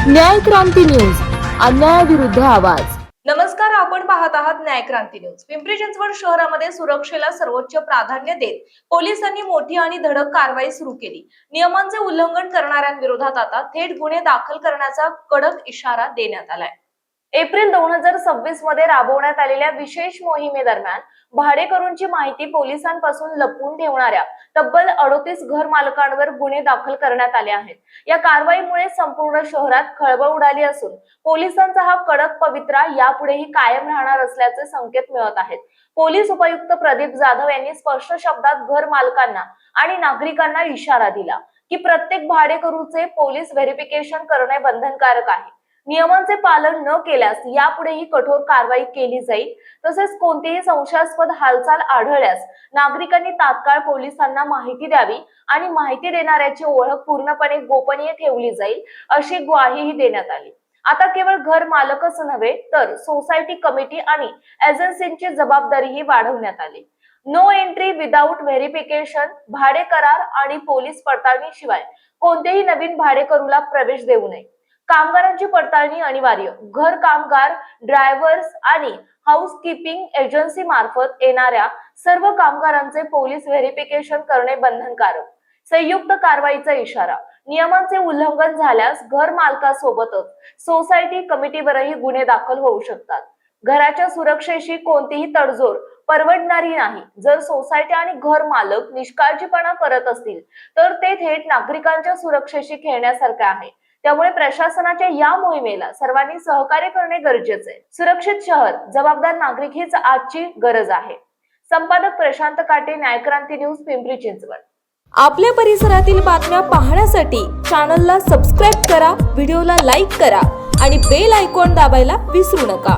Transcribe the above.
न्याय क्रांती न्यूज, अन्यायाविरुद्ध आवाज। नमस्कार, आपण पाहत आहात न्याय क्रांती न्यूज। पिंपरी चिंचवड शहरामध्ये सुरक्षेला सर्वोच्च प्राधान्य देत पोलिसांनी मोठी आणि धडक कारवाई सुरू केली। नियमांचे उल्लंघन करणाऱ्यांविरोधात आता थेट गुन्हे दाखल करण्याचा कडक इशारा देण्यात आलाय। एप्रिल 2026 मध्ये राबवण्यात आलेल्या विशेष मोहिमेदरम्यान भाडेकरूंची माहिती पोलिसांपासून लपवून ठेवणाऱ्या तब्बल 38 घर मालकांवर गुन्हे दाखल करण्यात आले आहेत। या कारवाईमुळे संपूर्ण शहरात खळबळ उडाली असून पोलिसांचा हा कडक पवित्रा यापुढेही कायम राहणार असल्याचे संकेत मिळत आहेत। पोलीस उपायुक्त प्रदीप जाधव यांनी स्पष्ट शब्दात घर मालकांना आणि नागरिकांना इशारा दिला की प्रत्येक भाडेकरूचे पोलीस व्हेरिफिकेशन करणे बंधनकारक आहे। नियमांचे पालन न केल्यास यापुढेही कठोर कारवाई केली जाईल। तसेच कोणतीही संशयास्पद हालचाल आढळल्यास नागरिकांनी तात्काळ पोलिसांना माहिती द्यावी आणि माहिती देणाऱ्याची ओळख पूर्णपणे गोपनीय ठेवली जाईल, अशी ग्वाहीही देण्यात आली। आता केवळ घर मालकच नव्हे तर सोसायटी कमिटी आणि एजन्सींची जबाबदारीही वाढवण्यात आली। नो एंट्री विदाउट व्हेरिफिकेशन, भाडे करार आणि पोलीस पडताळणीशिवाय कोणत्याही नवीन भाडेकरूला प्रवेश देऊ नये। कामगारांची पडताळणी अनिवार्य। घर कामगार, ड्रायव्हर्स आणि हाऊसकीपिंग एजन्सी मार्फत येणाऱ्या सर्व कामगारांचे पोलीस व्हेरिफिकेशन करणे बंधनकारक। संयुक्त कारवाईचा इशारा। नियमांचे उल्लंघन झाल्यास घर मालकासोबतच सोसायटी कमिटीवरही गुन्हे दाखल होऊ शकतात। घराच्या सुरक्षेशी कोणतीही तडजोड परवडणारी नाही। जर सोसायटी आणि घर मालक निष्काळजीपणा करत असतील तर ते थेट नागरिकांच्या सुरक्षेशी खेळण्यासारखे आहे। त्यामुळे प्रशासनाच्या या मोहिमेला सर्वांनी सहकार्य करणे गरजेचे आहे। सुरक्षित शहर, जबाबदार नागरिक हीच आजची गरज आहे। संपादक प्रशांत काटे, न्याय क्रांती न्यूज, पिंपरी चिंचवड। आपल्या परिसरातील बातम्या पाहण्यासाठी चॅनलला सबस्क्राईब करा, व्हिडिओला लाईक करा आणि बेल आयकॉन दाबायला विसरू नका।